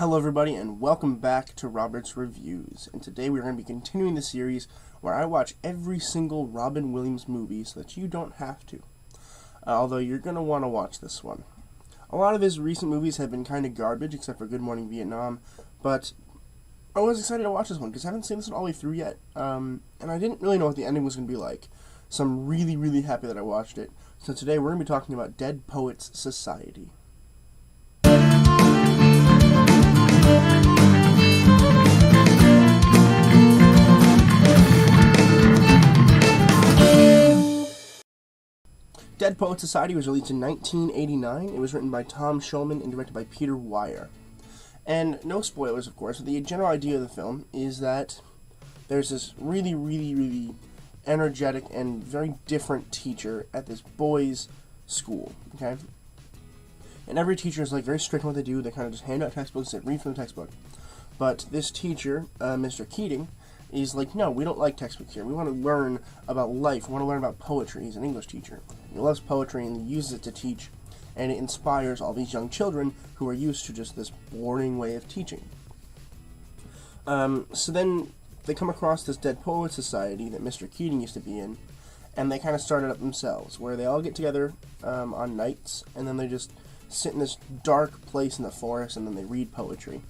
Hello everybody and welcome back to Robert's Reviews, and today we're going to be continuing the series where I watch every single Robin Williams movie so that you don't have to. Although you're going to want to watch this one. A lot of his recent movies have been kind of garbage except for Good Morning Vietnam, but I was excited to watch this one because I haven't seen this one all the way through yet, and I didn't really know what the ending was going to be like, so I'm really happy that I watched it. So today we're going to be talking about Dead Poets Society. Dead Poets Society was released in 1989. It was written by Tom Schulman and directed by Peter Weir. And no spoilers, of course, but the general idea of the film is that there's this really energetic and very different teacher at this boys' school, okay? And every teacher is like very strict on what they do. They kind of just hand out textbooks and read from the textbook. But this teacher, Mr. Keating, is like, no, we don't like textbooks here. We want to learn about life. We want to learn about poetry. He's an English teacher. He loves poetry and he uses it to teach, and it inspires all these young children who are used to just this boring way of teaching. So then they come across this Dead Poets Society that Mr. Keating used to be in, and they kind of start it up themselves, where they all get together on nights, and then they just sit in this dark place in the forest, and then they read poetry.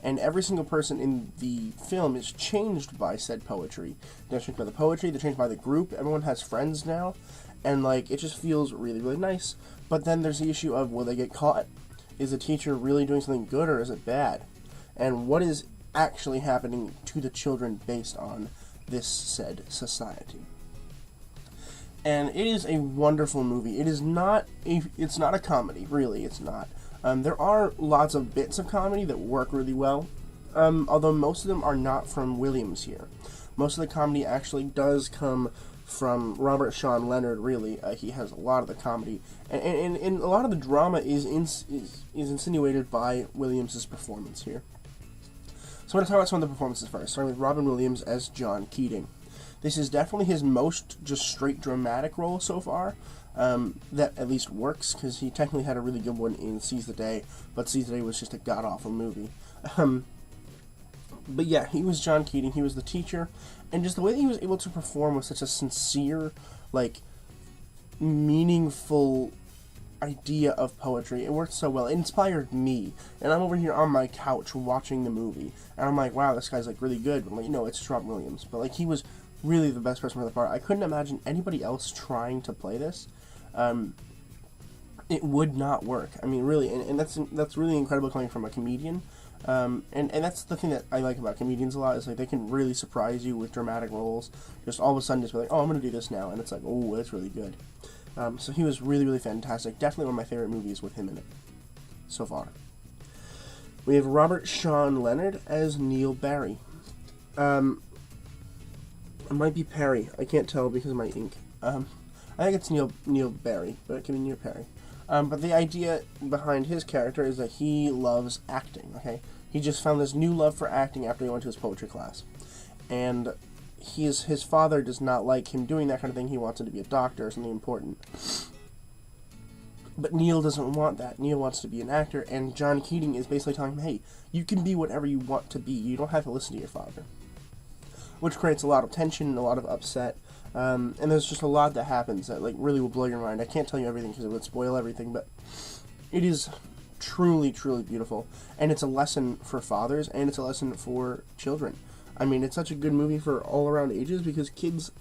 And every single person in the film is changed by said poetry. They're changed by the poetry, they're changed by the group, everyone has friends now, and like, it just feels really nice. But then there's the issue of, will they get caught? Is the teacher really doing something good, or is it bad? And what is actually happening to the children based on this said society? And it is a wonderful movie. It's not a comedy, really, it's not. There are lots of bits of comedy that work really well, although most of them are not from Williams here. Most of the comedy actually does come from Robert Sean Leonard, really. He has a lot of the comedy, and a lot of the drama is insinuated by Williams' performance here. So I'm going to talk about some of the performances first, starting with Robin Williams as John Keating. This is definitely his most just straight dramatic role so far. That at least works, because he technically had a really good one in Seize the Day, but Seize the Day was just a god-awful movie. But yeah, he was John Keating, he was the teacher, and just the way that he was able to perform with such a sincere, like, meaningful idea of poetry, it worked so well. It inspired me, and I'm over here on my couch watching the movie, and I'm like, wow, this guy's, like, really good, but, like, it's Robin Williams, but, like, he was really the best person for the part. I couldn't imagine anybody else trying to play this. It would not work. I mean, really, and that's really incredible coming from a comedian. And that's the thing that I like about comedians a lot, is like they can really surprise you with dramatic roles. Just all of a sudden just be like, oh, I'm going to do this now, and it's like, oh, that's really good. So he was really fantastic. Definitely one of my favorite movies with him in it so far. We have Robert Sean Leonard as Neil Barry. It might be Perry. I can't tell because of my ink. I think it's Neil Barry, but it can be Neil Perry. But the idea behind his character is that he loves acting, okay? He just found this new love for acting after he went to his poetry class. And his father does not like him doing that kind of thing. He wants him to be a doctor or something important. But Neil doesn't want that. Neil wants to be an actor, and John Keating is basically telling him, hey, you can be whatever you want to be. You don't have to listen to your father. Which creates a lot of tension and a lot of upset. And there's just a lot that happens that like really will blow your mind. I can't tell you everything because it would spoil everything, but it is truly beautiful. And it's a lesson for fathers, and it's a lesson for children. I mean, it's such a good movie for all around ages, because kids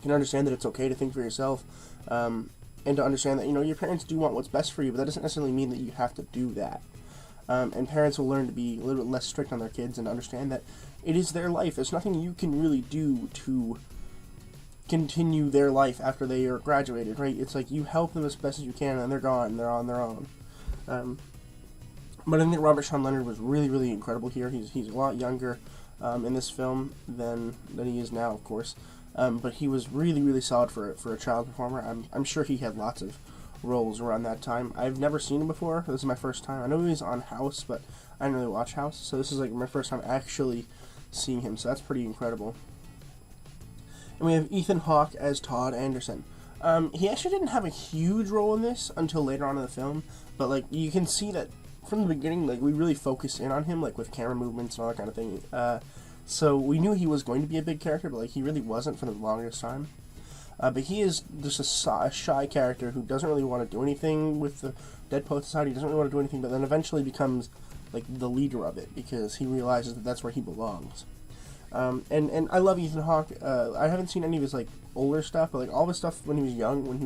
can understand that it's okay to think for yourself, and to understand that, your parents do want what's best for you, but that doesn't necessarily mean that you have to do that. And parents will learn to be a little bit less strict on their kids and understand that it is their life. There's nothing you can really do to continue their life after they are graduated, right? It's like you help them as best as you can, and they're gone, they're on their own. But I think Robert Sean Leonard was really incredible here. He's a lot younger in this film than he is now, of course. But he was really solid for a child performer. I'm sure he had lots of roles around that time. I've never seen him before. This is my first time. I know he was on House, but I didn't really watch House, so this is like my first time actually seeing him, so that's pretty incredible. And we have Ethan Hawke as Todd Anderson. He actually didn't have a huge role in this until later on in the film, but like you can see that from the beginning, like, we really focused in on him, like, with camera movements and all that kind of thing. So we knew he was going to be a big character, but, like, he really wasn't for the longest time. But he is just a shy character who doesn't really want to do anything with the Dead Poets Society. He doesn't really want to do anything, but then eventually becomes, like, the leader of it because he realizes that that's where he belongs. And I love Ethan Hawke. I haven't seen any of his, like, older stuff, but, like, all his stuff when he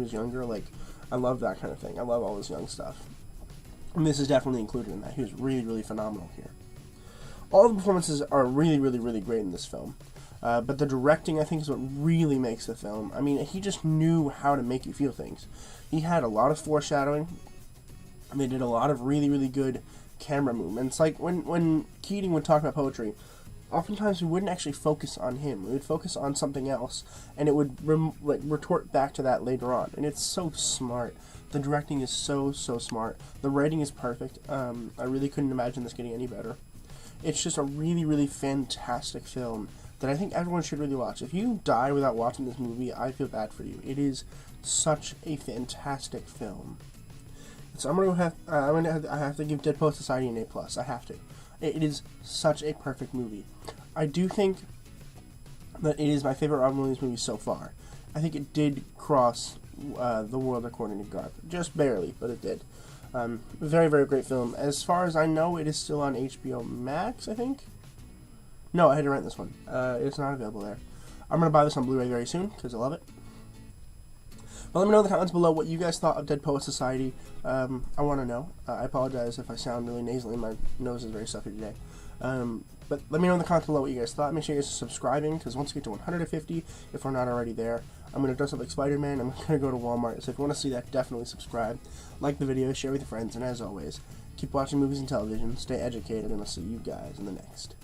was younger, like, I love that kind of thing. I love all his young stuff. And this is definitely included in that. He was really, really phenomenal here. All the performances are really, really, really great in this film. But the directing, I think, is what really makes the film. I mean, he just knew how to make you feel things. He had a lot of foreshadowing, and they did a lot of really, really good camera movements. Like, when Keating would talk about poetry, oftentimes we wouldn't actually focus on him. We would focus on something else, and it would retort back to that later on. And it's so smart. The directing is so, so smart. The writing is perfect. I really couldn't imagine this getting any better. It's just a really, really fantastic film that I think everyone should really watch. If you die without watching this movie, I feel bad for you. It is such a fantastic film. So I have to give Dead Poets Society an A+. I have to. It is such a perfect movie. I do think that it is my favorite Robin Williams movie so far. I think it did cross The World According to Garth. Just barely, but it did. Very, very great film. As far as I know, it is still on HBO Max, I think. No, I had to rent this one. It's not available there. I'm going to buy this on Blu-ray very soon, because I love it. But let me know in the comments below what you guys thought of Dead Poets Society. I want to know. I apologize if I sound really nasally. My nose is very stuffy today. But let me know in the comments below what you guys thought. Make sure you guys are subscribing, because once we get to 150, if we're not already there, I'm going to dress up like Spider-Man. I'm going to go to Walmart. So if you want to see that, definitely subscribe. Like the video, share with your friends, and as always, keep watching movies and television, stay educated, and I'll see you guys in the next